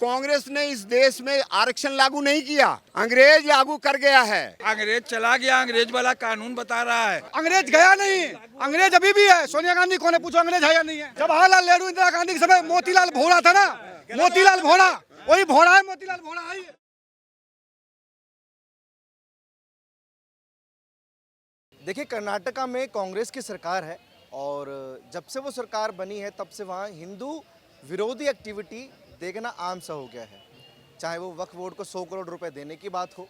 कांग्रेस ने इस देश में आरक्षण लागू नहीं किया, अंग्रेज लागू कर गया है। अंग्रेज चला गया, अंग्रेज वाला कानून बता रहा है। अंग्रेज गया नहीं, अंग्रेज अभी भी है। सोनिया गांधी को ने पूछो अंग्रेज है या नहीं है। जवाहरलाल नेहरू, इंदिरा गांधी के समय मोतीलाल भोरा था ना, मोतीलाल भोरा, वही भोरा है, मोतीलाल भोरा है। देखिए, कर्नाटका में कांग्रेस की सरकार है और जब से वो सरकार बनी है तब से वहाँ हिंदू विरोधी एक्टिविटी देखना आम सा हो गया है। चाहे वो वक्फ बोर्ड को 100 करोड़ रुपए देने की बात हो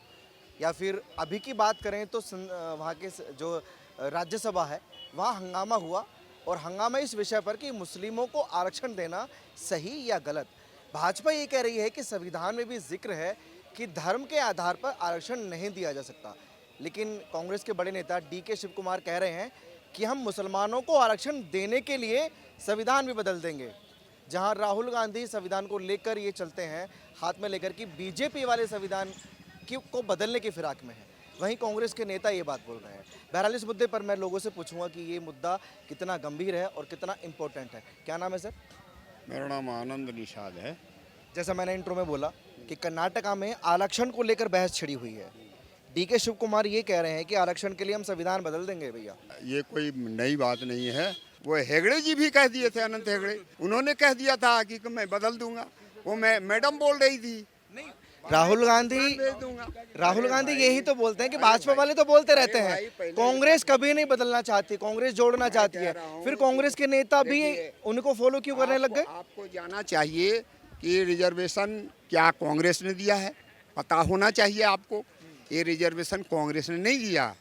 या फिर अभी की बात करें तो वहाँ के जो राज्यसभा है वहाँ हंगामा हुआ और हंगामा इस विषय पर कि मुस्लिमों को आरक्षण देना सही या गलत। भाजपा ये कह रही है कि संविधान में भी जिक्र है कि धर्म के आधार पर आरक्षण नहीं दिया जा सकता, लेकिन कांग्रेस के बड़े नेता DK शिव कुमार कह रहे हैं कि हम मुसलमानों को आरक्षण देने के लिए संविधान भी बदल देंगे। जहां राहुल गांधी संविधान को लेकर ये चलते हैं हाथ में लेकर कि बीजेपी वाले संविधान को बदलने की फिराक में है, वहीं कांग्रेस के नेता ये बात बोल रहे हैं। बहरहाल इस मुद्दे पर मैं लोगों से पूछूंगा कि ये मुद्दा कितना गंभीर है और कितना इम्पोर्टेंट है। क्या नाम है सर? मेरा नाम आनंद निषाद है। जैसा मैंने इंट्रो में बोला कि कर्नाटका में आरक्षण को लेकर बहस छिड़ी हुई है। DK शिव कुमार ये कह रहे हैं कि आरक्षण के लिए हम संविधान बदल देंगे। भैया, ये कोई नई बात नहीं है, वो हेगड़े जी भी कह दिए थे, अनंत हेगड़े, उन्होंने कह दिया था कि मैं बदल दूंगा। वो मैडम बोल रही थी। राहुल गांधी यही तो बोलते हैं कि भाजपा वाले तो बोलते रहते हैं कांग्रेस कभी नहीं बदलना चाहती, कांग्रेस जोड़ना चाहती है। फिर कांग्रेस के नेता भी उनको फॉलो क्यों करने लग गए? आपको जाना चाहिए कि रिजर्वेशन क्या कांग्रेस ने दिया है, पता होना चाहिए आपको। ये रिजर्वेशन कांग्रेस ने नहीं दिया।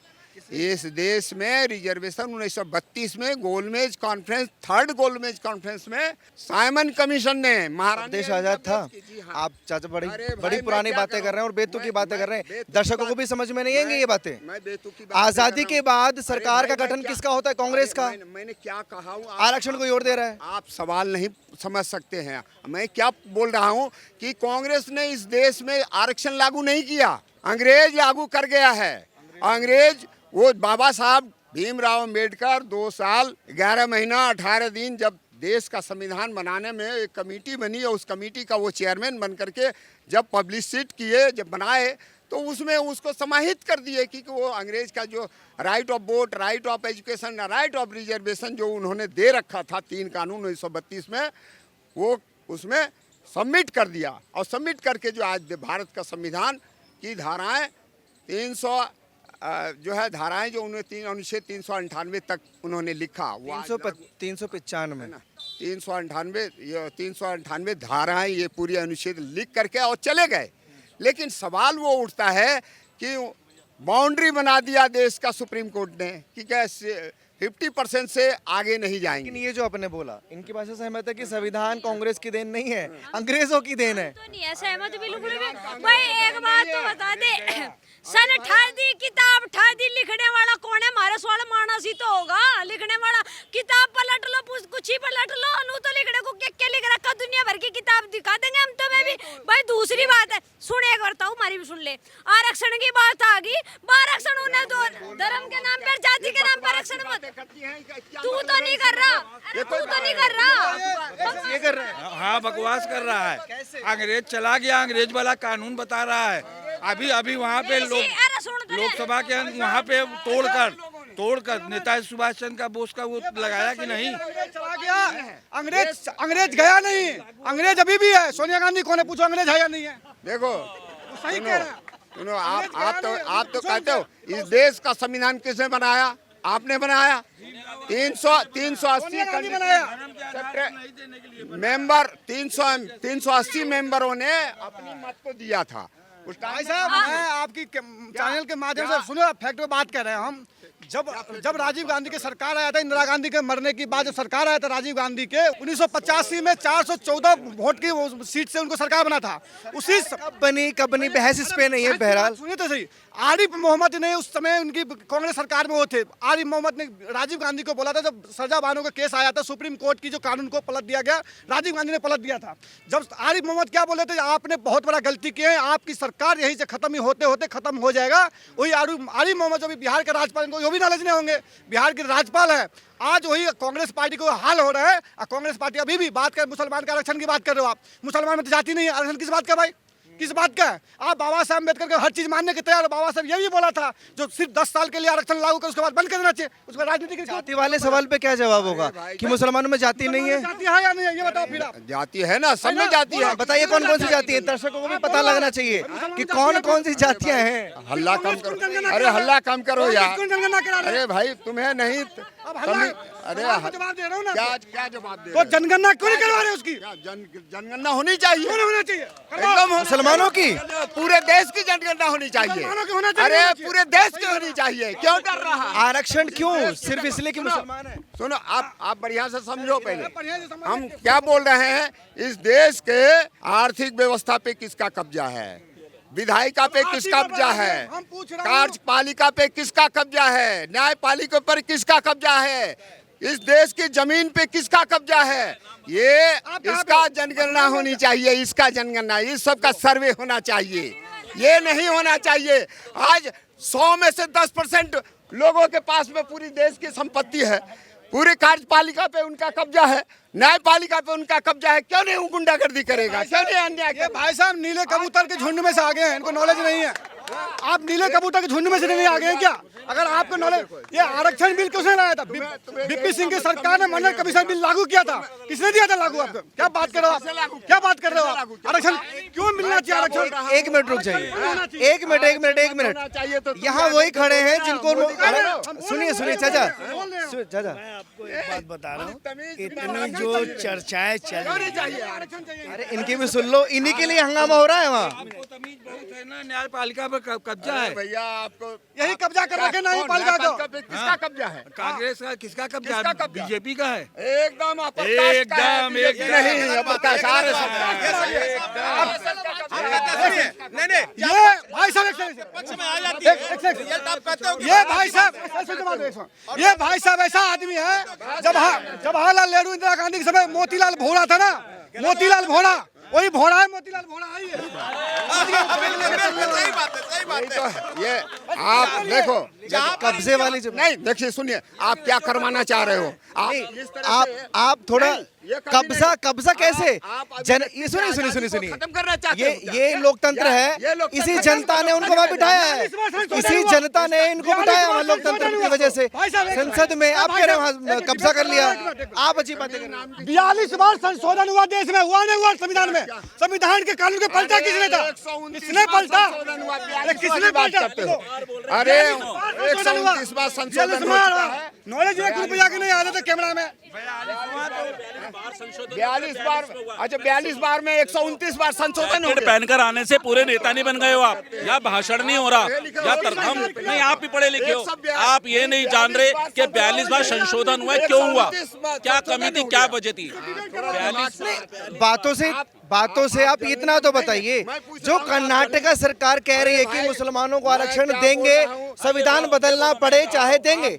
इस देश में रिजर्वेशन 1932 में गोलमेज कॉन्फ्रेंस, 3rd गोलमेज कॉन्फ्रेंस में साइमन कमीशन ने, महाराणा देश आजाद था। आप चाचा बड़ी पुरानी बातें कर रहे हैं और बेतुकी की बातें कर रहे हैं, दर्शकों को भी समझ में नहीं आएंगी ये बातें। आजादी के बाद सरकार का गठन किसका होता है? कांग्रेस का। मैंने क्या कहा? आरक्षण को जोड़ दे रहा है। आप सवाल नहीं समझ सकते हैं। मैं क्या बोल रहा हूँ कि कांग्रेस ने इस देश में आरक्षण लागू नहीं किया, अंग्रेज लागू कर गया है। अंग्रेज, वो बाबा साहब भीमराव अम्बेडकर 2 साल 11 महीना 18 दिन जब देश का संविधान बनाने में एक कमेटी बनी और उस कमेटी का वो चेयरमैन बन करके जब पब्लिसिट किए, जब बनाए, तो उसमें उसको समाहित कर दिए कि वो अंग्रेज का जो right of vote, right of education, right of reservation जो उन्होंने दे रखा था 3 कानून 1932 में, वो उसमें सबमिट कर दिया। और सबमिट करके जो आज भारत का संविधान की धाराएँ 300 जो है धाराएं जो उन्होंने अनुच्छेद 398 तक उन्होंने लिखा, वो 398 धाराएं ये पूरी अनुच्छेद लिख करके और चले गए। लेकिन सवाल वो उठता है कि बाउंड्री बना दिया देश का सुप्रीम कोर्ट ने कि कैसे 50% से आगे नहीं जाएंगे। लेकिन ये जो आपने बोला, इनकी बात से सहमत है कि संविधान कांग्रेस की देन नहीं है, अंग्रेजों की देन है। तो नहीं है सहमत बिल्कुल भी। भाई एक बात तो बता दे, सन ठार दी किताब ठार दी, लिखने वाला कौन है? हमारे सोल मानस ही तो होगा लिखने वाला। किताब पलट लो, कुछ ही पलट लो, अनु तो लिखने को क्या लिख रखा, दुनिया भर की किताब दिखा देंगे हम तो। मैं भी भाई दूसरी बात है, सुन एक बार हमारी भी सुन ले। आरक्षण की बात आ गई, आरक्षण उन्हें तो धर्म के नाम पर, जाति के नाम पर आरक्षण मत। तू तो नहीं कर रहा, तू तो नहीं कर रहा, ये कर रहे हैं। हाँ, बकवास कर रहा है। अंग्रेज चला गया, अंग्रेज वाला कानून बता रहा है। अभी वहाँ पे लोकसभा के वहाँ पे तोड़कर नेताजी सुभाष चंद्र बोस का वो लगाया कि नहीं? चला गया, अंग्रेज गया नहीं, अंग्रेज अभी भी है। सोनिया गांधी को ने पूछो अंग्रेज है या नहीं है। देखो, सही कह रहे हैं। आप तो कहते हो इस देश का संविधान किसने बनाया? आपने बनाया। 380 मेंबर, 380 मेंबरों ने अपनी मत को दिया था उस टाइम। भाई साहब, मैं आपकी चैनल के माध्यम से सुनो, फैक्ट पे बात कर रहे हैं हम। जब राजीव गांधी की सरकार आया था, इंदिरा गांधी के मरने के बाद जब सरकार आया था राजीव गांधी के, 1985 में 414 वोट की सीट से उनको सरकार बना था। उसी कब बनी बहस इस पे नहीं है। बहरहाल सुनिए तो सही, आरिफ मोहम्मद ने उस समय उनकी कांग्रेस सरकार में वो थे, आरिफ मोहम्मद ने राजीव गांधी को बोला था, जब सजा बानो का केस आया था सुप्रीम कोर्ट की जो कानून को पलट दिया गया, राजीव गांधी ने पलट दिया था। जब आरिफ मोहम्मद क्या बोले थे, आपने बहुत बड़ा गलती की है, आपकी सरकार यहीं से खत्म ही होते होते खत्म हो जाएगा। वही आरिफ मोहम्मद जो भी बिहार के राज्यपाल, इनको वो भी नॉलेज नहीं होंगे, बिहार के राज्यपाल है। आज वही कांग्रेस पार्टी को हाल हो रहा है। कांग्रेस पार्टी अभी भी बात कर, मुसलमान के आरक्षण की बात कर रहे हो आप, मुसलमान में तो जाति नहीं है, आरक्षण किस बात का भाई, किस बात का है? आप बाबा साहब अम्बेडकर को हर चीज मानने के तैयार। बाबा साहब ये भी बोला था, जो सिर्फ 10 साल के लिए आरक्षण लागू कर उसके बाद बंद कर देना चाहिए, उसमें राजनीति की जाति वाले सवाल पे क्या जवाब होगा कि मुसलमानों में जाति नहीं है? जाति है या नहीं है ये बताओ फिर आप। जाति है ना, सब में जाति है। बताइए कौन कौन सी जाति है, दर्शकों को भी पता लगना चाहिए कि कौन कौन सी जातियां हैं। हल्ला कम करो, अरे हल्ला कम करो यार। कौन जनगणना करा रहे हैं? अरे भाई तुम्हें नहीं, अब हल्ला, अरे आपको जवाब दे रहा हूँ ना। क्या जवाब दे तो रहे हो? जनगणना क्यों नहीं करवा रहे उसकी? क्या जनगणना होनी चाहिए, क्यों नहीं होना चाहिए? एकदम मुसलमानों की पूरे देश की जनगणना होनी चाहिए। मुसलमानों की होना चाहिए, अरे होना चाहिए। पूरे देश की होनी चाहिए, क्यों डर रहा है? आरक्षण क्यों? सिर्फ इसलिए कि मुसलमान है? सुनो, आप बढ़िया से समझो पहले बढ़िया से समझ हम क्या बोल रहे हैं। इस देश के आर्थिक व्यवस्था पे किसका कब्जा है, विधायिका पे किसका कब्जा है, हम पूछ रहे हैं। कार्यपालिका पे किसका कब्जा है, न्यायपालिका पर किसका कब्जा है, इस देश की जमीन पे किसका कब्जा है, ये इसका जनगणना होनी चाहिए। इसका जनगणना, इस सब का सर्वे होना चाहिए। ये नहीं होना चाहिए। आज 100 में से 10% लोगों के पास में पूरी देश की संपत्ति है, पूरी कार्यपालिका पे उनका कब्जा है, न्यायपालिका पे उनका कब्जा है। क्यों नहीं वो गुंडागर्दी करेगा, क्यों नहीं अन्याय ये करेगा? भाई साहब नीले कबूतर के झुंड में से आ गए हैं, इनको नॉलेज नहीं है। आप नीले कबूतर के झुंड में से नहीं आ गए हैं क्या? अगर आपको नॉलेज, ये आरक्षण बिल किसने लाया था? बीपी सिंह की सरकार ने मंडल कमीशन बिल लागू किया था, किसने दिया था लागू? आपको क्या बात कर रहे हो आप, क्या बात कर रहे हो आप? आरक्षण क्यों मिलना चाहिए? आरक्षण एक मिनट रुक जाइए, एक मिनट। यहाँ वही खड़े हैं जिनको, सुनिए चाचा, चाचा आपको एक बात बता रहा हूँ, इतनी जो चर्चाएं चल रही हैं, अरे इनकी भी सुन लो, इन्हीं के लिए हंगामा हो रहा है वहाँ। आपको तमीज बहुत है ना, न्यायपालिका पर कब्जा है। भैया आपको यही कब्जा कर रखे न्यायपालिका को। पे किसका कब्जा है? कांग्रेस का किसका कब्जा? किसका कब्जा? बीजेपी का है। एकदम एकदम नहीं प्रकाश सारे नहीं ये भाई साहब एक ये भाई साहब ऐसा आदमी है, जवाहरलाल नेहरू इंदिरा गांधी के समय मोतीलाल भोरा था ना, मोतीलाल भोरा, वही भोरा है, मोतीलाल भोरा है ये आप देखो कब्जे वाली जो नहीं, देखिए सुनिए, आप क्या करवाना चाह रहे हो? आप थोड़ा ये कब्जा कैसे ये सुनिए खत्म करना चाहते हो? ये लोकतंत्र है, इसी जनता ने उनको वहाँ बिठाया है, इसी जनता ने इनको बिठाया वहाँ लोकतंत्र की वजह से संसद में। आप कह रहे वहाँ कब्जा कर लिया, आप अच्छी बातें कर रहे हैं। 42 बार संशोधन हुआ देश में, हुआ नहीं हुआ संविधान में? संविधान के कानून के पलटा किसने था? किसने पलटा? किसने पलटा? अरे 129 बार संशोधन हो चुका है। नॉलेज 1 रुपया के नहीं आ रहे थे कैमरा में। 42 बार, अच्छा 42 बार में 129 बार संशोधन हो जैकेट गया। पहनकर आने से पूरे नेता नहीं बन गए हो आप। यहाँ भाषण नहीं हो रहा, या तर्कम नहीं, आप भी पढ़े लिखे हो, आप ये नहीं जान रहे कि 42 बार संशोधन हुआ, क्यों हुआ, क्या कमी थी, क्या वजह थी? 42 बातों से आप इतना तो बताइए, जो कर्नाटका सरकार कह रही है कि मुसलमानों को आरक्षण देंगे, संविधान बदलना पड़े चाहे देंगे।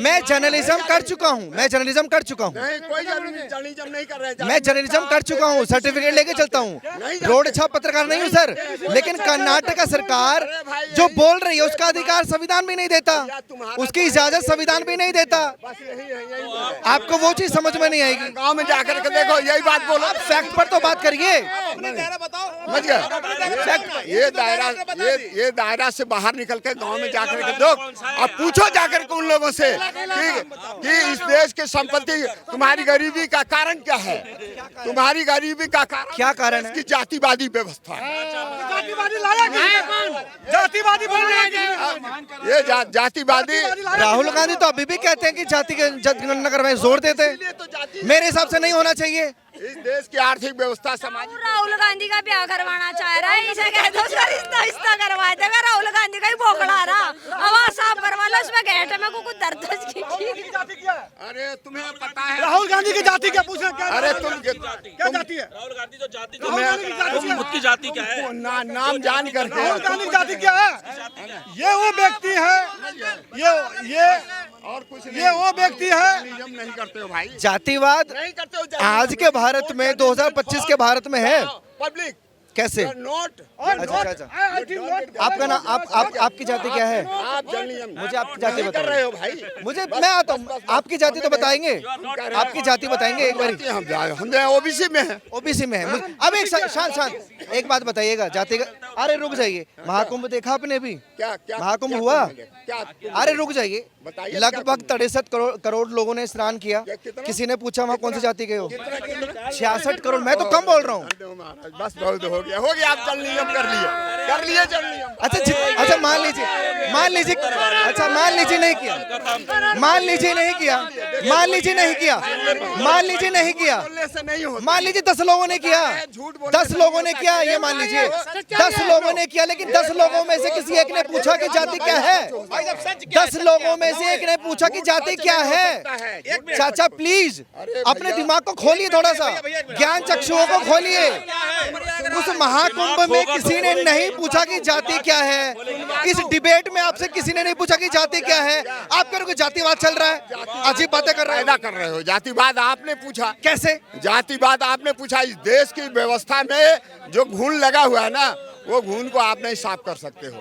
मैं जर्नलिज्म कर चुका हूँ, नहीं, कोई जर्नलिज्म नहीं कर रहे हैं। मैं जर्नलिज्म कर चुका हूँ, सर्टिफिकेट लेके चलता हूँ, रोड छाप पत्रकार नहीं हूँ सर। लेकिन कर्नाटका सरकार जो बोल रही है उसका अधिकार संविधान भी नहीं देता, उसकी इजाजत संविधान भी नहीं देता। आपको वो चीज समझ में नहीं आएगी। गाँव में जाकर के देखो, यही बात बोलो, फैक्ट पर तो बात करिए। समझ गए? ये दायरा से बाहर निकल के गांव में जाकर के दो, अब पूछो जाकर के उन लोगों से कि इस देश की संपत्ति, तुम्हारी गरीबी का कारण क्या है? तुम्हारी गरीबी का कारण क्या कारण है? इसकी जातिवादी व्यवस्था। जातिवादी लाया कौन? जातिवादी ये जातिवादी राहुल गांधी तो अभी भी कहते हैं कि जाति की जनगणना करवाएं, जोर देते हैं। मेरे हिसाब से नहीं होना चाहिए। इस देश की आर्थिक व्यवस्था सामाजिक राहुल गांधी का ब्याह करवाना चाह रहा है, इसे कह दो उसका रिश्ता करवा देगा। राहुल गांधी का ही बोखला रहा, आवाज साफ करवा लो, उसमें घेट में कुछ दर्द अरे तुम्हें पता है राहुल गांधी की जाति क्या पूछे? क्या अरे तुम क्या जाति है? राहुल गांधी जो जाति राहुल गांधी की जाति क्या है? खुद की जाति क्या है? नाम जान करके राहुल गांधी की जाति क्या है? ये वो व्यक्ति है, ये और कुछ ये वो व्यक्ति है। नियम नहीं करते हो भाई, जातिवाद नहीं करते हो आज के भारत में 2025 के भारत में है पब्लिक कैसे? नोट अच्छा। आपका नाम आपकी जाति क्या है? आप जल नियम मुझे आपकी जाति कर बताओ। रहे हो भाई। मुझे मैं आता हूँ, आपकी जाति तो बताएंगे, आपकी जाति बताएंगे एक बार। हम ओबीसी में है। ओबीसी में है। अब एक शांत एक बात बताइएगा, जाति का। अरे रुक जाइए, महाकुंभ देखा आपने भी? क्या क्या महाकुंभ क्या हुआ? क्या अरे रुक जाइए, बताइए, लगभग 63 करोड़ लोगों ने स्नान किया। कितना? किसी ने पूछा वहाँ कौन सी जाति के हो? कितना? 66 करोड़। मैं तो कम बोल रहा हूँ। महाराज बस बहुत हो गया आप जल नियम कर लिए जल नियम। अच्छा मान लीजिए अच्छा मान लीजिए नहीं किया, मान लीजिए नहीं किया, मान लीजिए नहीं किया, मान लीजिए नहीं किया, बोलने से नहीं होता। मान लीजिए 10 लोगों ने किया, 10 लोगों ने किया, ये मान लीजिए 10 लोगों ने किया, लेकिन 10 लोगों में से किसी एक ने पूछा कि जाति क्या है? 10 लोगों में से एक ने पूछा कि जाति क्या है? चाचा प्लीज अपने दिमाग को खोलिए, थोड़ा सा ज्ञान चक्षुओं को खोलिए। उस महाकुंभ में किसी ने नहीं पूछा कि जाति क्या है। इस डिबेट में आपसे किसी ने नहीं पूछा कि जाति क्या है। आप कह रहे हो जातिवाद चल रहा है, अजीब बातें कर रहे हो। जातिवाद आपने पूछा, कैसे? जातिवाद आपने पूछा। इस देश की व्यवस्था में जो घून लगा हुआ है ना, वो घून को आप नहीं साफ कर सकते हो।